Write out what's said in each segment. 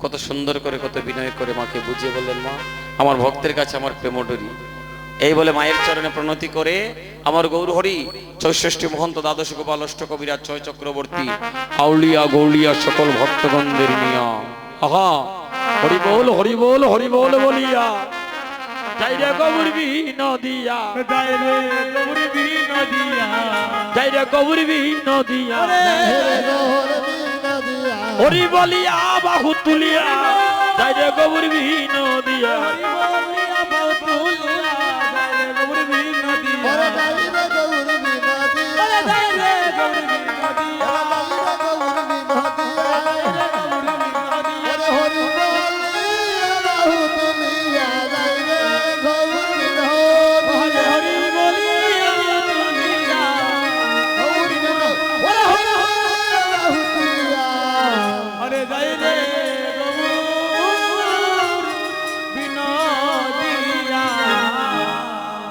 কত সুন্দর করে কত বিনয় করে মাকে বুঝিয়ে বললেন, মা আমার ভক্তের কাছে আমার প্রেমডরি। এই বলে মায়ের চরণে প্রণতি করে আমার গৌরহরি ৬৪ মহন্ত দ্বাদশ গোপাল অষ্ট কবিরাজ ৬ চক্রবর্তী আউলিয়া গৌলিয়া সকল ভক্তগণদের নিয়া আহা হরি বল হরি বল হরি বল বলিয়া যাই রে গৌর নদিয়া, যাই রে গৌর নদিয়া, যাই রে গৌর নদিয়া, হরি বলিয়া বাহু তুলিয়া যাই রে গৌর নদিয়া।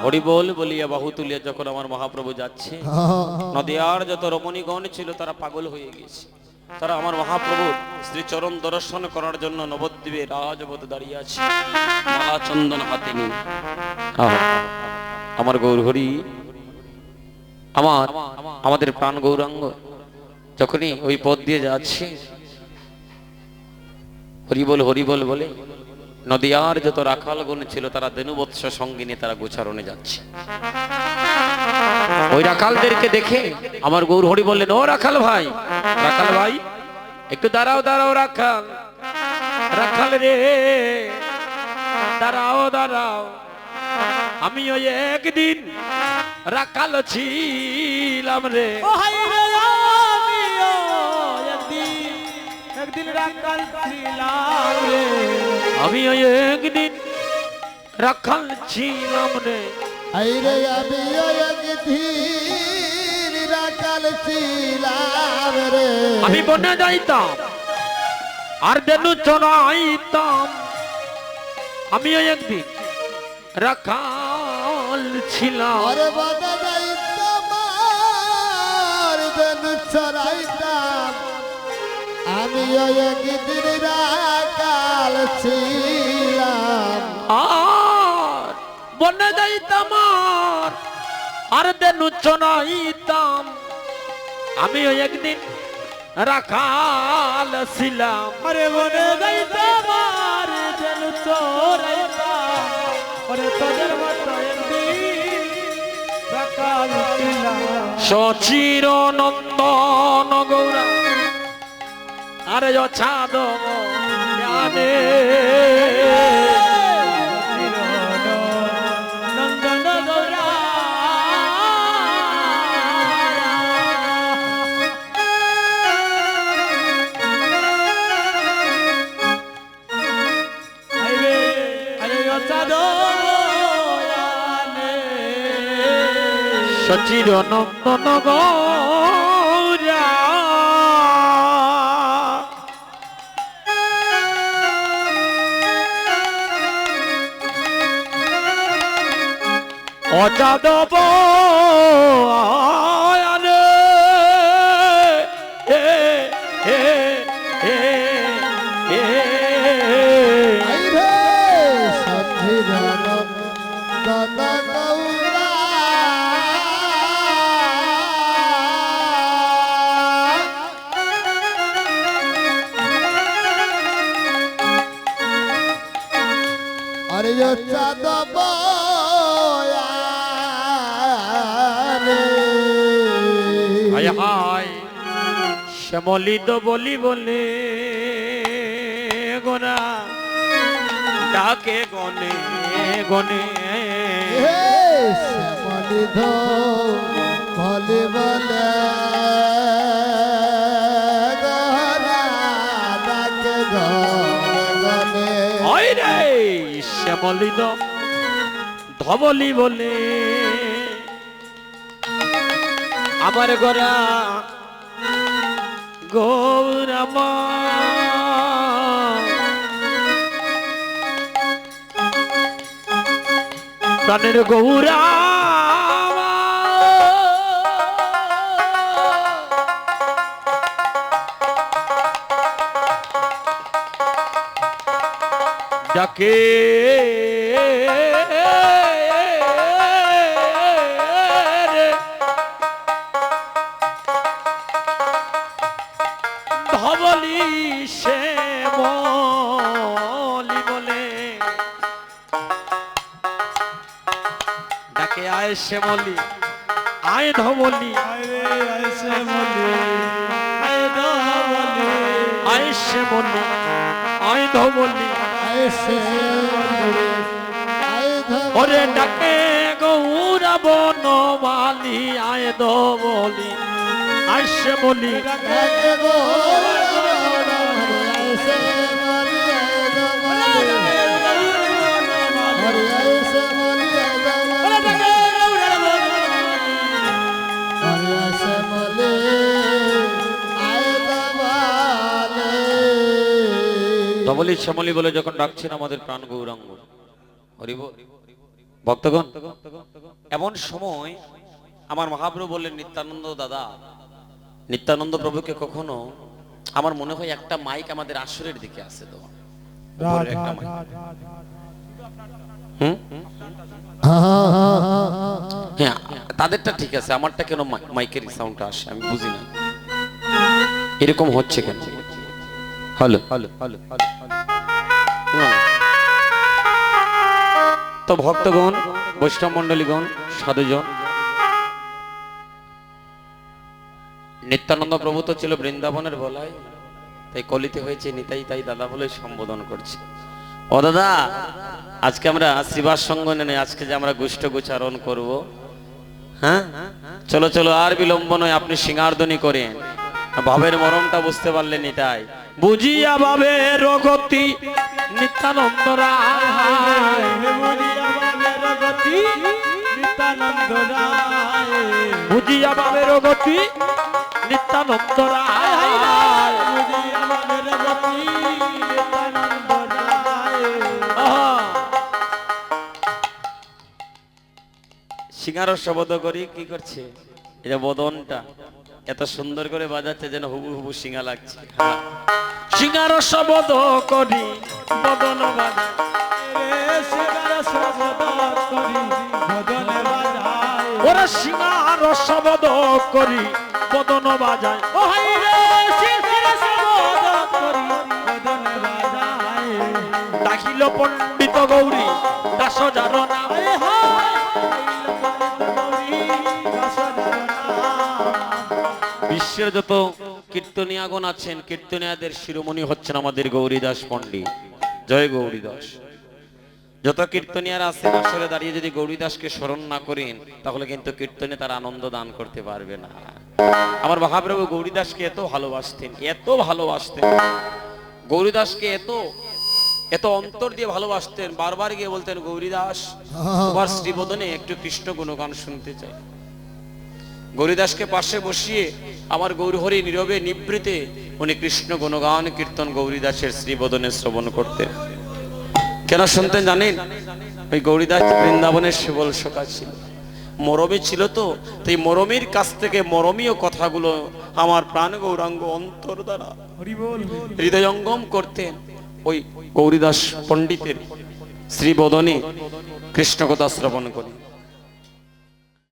হরি বল বলিয়া বাহু তুলিয়া যখন আমার মহাপ্রভু যাচ্ছে, নদিয়ার যত রমণীগণ ছিল তারা পাগল হয়ে গেছে। তারা আমার মহাপ্রভুর শ্রীচরণ দর্শন করার জন্য নবদ্বীপে রাজপথে দাঁড়িয়ে আছে, মালা চন্দন হাতে নিয়ে। আমার গৌরহরি, আমাদের প্রাণ গৌরাঙ্গ যখনই ওই পথ দিয়ে যাচ্ছে, হরি বল বলে নদিয়ার যত রাখালগণ ছিল তারা ধনুবৎস সঙ্গে নিয়ে তারা গোচারণে যাচ্ছে। ওই রাখালদেরকে দেখে আমার গৌরহরি বললেন, ও রাখাল ভাই, রাখাল ভাই একটু দাঁড়াও দাঁড়াও, রাখাল রাখাল রে দাঁড়াও দাঁড়াও, আমি ওই একদিন রাখাল ছিলাম রে। একদিন রাখাল ছিলাম রে, আমি ওই একদিন রাখাল ছিলাম রে। আইরে আমি একদিন রাখাল ছিলাম রে। আমি বনে যাইতাম আর দেনু চড়াইতাম, আমি ওই একদিন রাখাল ছিলাম। আরে বনে যাইতাম আর দেনু চড়াইতাম, আমি ওই একদিন রাখাল ছিলাম। আর বনে যাইতাম আর দেনু চড়াইতাম, আমি ওই একদিন রাখাল ছিলাম। আরে বনে যাইতাম আর যেন চোরাইতাম, আরে তোদের মতো একদিন রাখাল ছিলাম। সচির নন্দন গৌরা আরে ছাদ জানে, নন্দন গৌরা সচির নন্দন গৌরা অযাদব আয়ানে আইরে সচির নন্দন গৌরা, আরে চাঁদব হায় হায় শ্যামলিত বলি বলে গোনা ডাকে গনে গনে, শ্যামলিধ বলে বলে ডাকে গনে। হয় রে শ্যামলিত ধবলি বলে আমার গোরা গৌরামা, প্রাণের গৌরা ডাকে ধবলি সে বলি বলে ডাকে আয় শ্যামলি আয় ধবলি আয় রে আয় শ্যামলি আয় ধবলি আয় শ্যামলি আয় ধবলি ऐसे आए धम ওরে ডাকে গৌরা বনমালি আয় ধবলি আয় শ্যামলি डाके गो ऐसे मरी आए धम हरि ऐसे मरी आए धम हरि ऐसे मरी आए धमाले ধবলি শ্যামলি বলে যখন ডাকছেন আমাদের প্রাণ গৌরাঙ্গ হরিব ভক্তগণ এমন সময় আমার মহাপ্রভু বললেন নিত্যানন্দ দাদা নিত্যানন্দ প্রভুকে কখনো আমার মনে হয় একটা মাইক আমাদের আসরের দিকে আছে তো উপরের একটা মাইক হুম হ্যাঁ তাদেরটা ঠিক আছে আমারটা কেন মাইকের সাউন্ডটা আসে আমি বুঝি না এরকম হচ্ছে কেন হ্যালো হ্যালো হ্যালো তো ভক্তগণ বৈষ্ণব মন্ডলীগণ সাধুজন নিত্যানন্দ প্রভু তো ছিল বৃন্দাবনের বলাই তাই কলিতে হয়েছে নিতাই তাই দাদা বলে সম্বোধন করছে ও দাদা আজকে আমরা শ্রীবাস সঙ্গ নেই আজকে যে আমরা গুষ্ঠ গোচারণ করব হ্যাঁ চলো চলো আর বিলম্ব নয় আপনি সিঙ্গারধ্বনি করেন ভাবের মরমটা বুঝতে পারলেন এটাই বুঝিয়া ভাবের গতি নিত্যানন্দ রায় বুঝিয়া বাবের গতি নিত্যানন্দ রায় বুঝিয়া ভাবের গতি নিত্যানন্দ রায় বুঝিয়া বাবের গতি নিত্যানন্দ রায় সিঙ্গার শব্দ করি কি করছে এটা বদনটা এত সুন্দর করে বাজাচ্ছে যেন হুবু হুবু সিঙ্গা লাগছে সিঙ্গার শব্দ করি বদন বাজায় রে শিকার শব্দ করি বদনে বাজায় ওরা সিঙ্গার শব্দ করি বদন বাজায় ও হাই রে শিকার শব্দ করি বদনে বাজায় ডাকিল পণ্ডিত গৌরী দাস জাননা আরে হায় গৌরী দাসদারনা বিশ্বের যত কীর্তনিয়াগণ আছেন কীর্তনিয়াদের শিরোমণি হচ্ছেন আমাদের গৌরীদাস পণ্ডিত জয় গৌরীদাস যত কীর্তনিয়ার আছেন আসলে দাঁড়িয়ে যদি গৌরীদাসকে স্মরণ না করেন তাহলে কিন্তু কীর্তনে তার আনন্দ দান করতে পারবে না আমার মহাপ্রভু গৌরীদাসকে এত ভালোবাসতেন গৌরীদাসকে এত অন্তর দিয়ে ভালোবাসতেন বারবার গিয়ে বলতেন গৌরীদাস তোমার শ্রীবদনে একটু কৃষ্ণ গুণগান শুনতে চাই গৌরীদাসকে পাশে বসিয়ে আমার গৌরহরি নীরবে নিবৃতে উনি কৃষ্ণ গুণগান কীর্তন গৌরীদাসের শ্রীবদনে শ্রবণ করতেন কেন শুনতেন জানেন ওই গৌরীদাস বৃন্দাবনের সেবল সখা ছিল মরমী ছিল তো এই মরমীর কাছ থেকে মরমীয় কথাগুলো আমার প্রাণ গৌরাঙ্গ অন্তর দ্বারা হরি বল হৃদয়ঙ্গম করতেন ওই গৌরীদাস পণ্ডিতের শ্রীবদনে কৃষ্ণ কথা শ্রবণ করে